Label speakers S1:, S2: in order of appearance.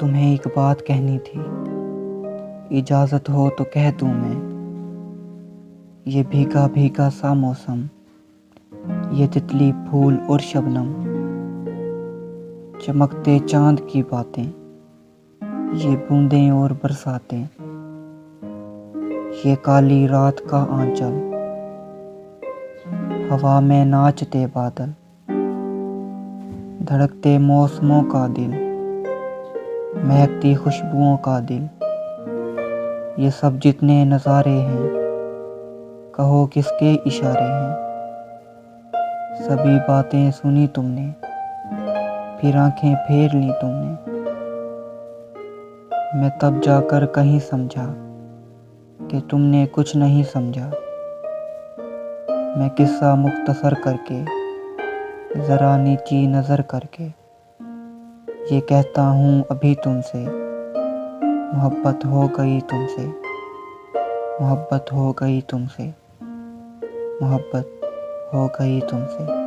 S1: तुम्हें एक बात कहनी थी, इजाज़त हो तो कह दूँ मैं। ये भीगा भीगा सा मौसम, ये तितली फूल और शबनम, चमकते चांद की बातें, ये बूंदें और बरसातें, ये काली रात का आंचल, हवा में नाचते बादल, धड़कते मौसमों का दिल, महकती खुशबुओं का दिल, ये सब जितने नज़ारे हैं, कहो किसके इशारे हैं। सभी बातें सुनी तुमने, फिर आंखें फेर ली तुमने। मैं तब जाकर कहीं समझा कि तुमने कुछ नहीं समझा। मैं किस्सा मुख्तसर करके, ज़रा नीची नज़र करके, ये कहता हूँ अभी तुमसे, मोहब्बत हो गई तुमसे, मोहब्बत हो गई तुमसे, मोहब्बत हो गई तुमसे।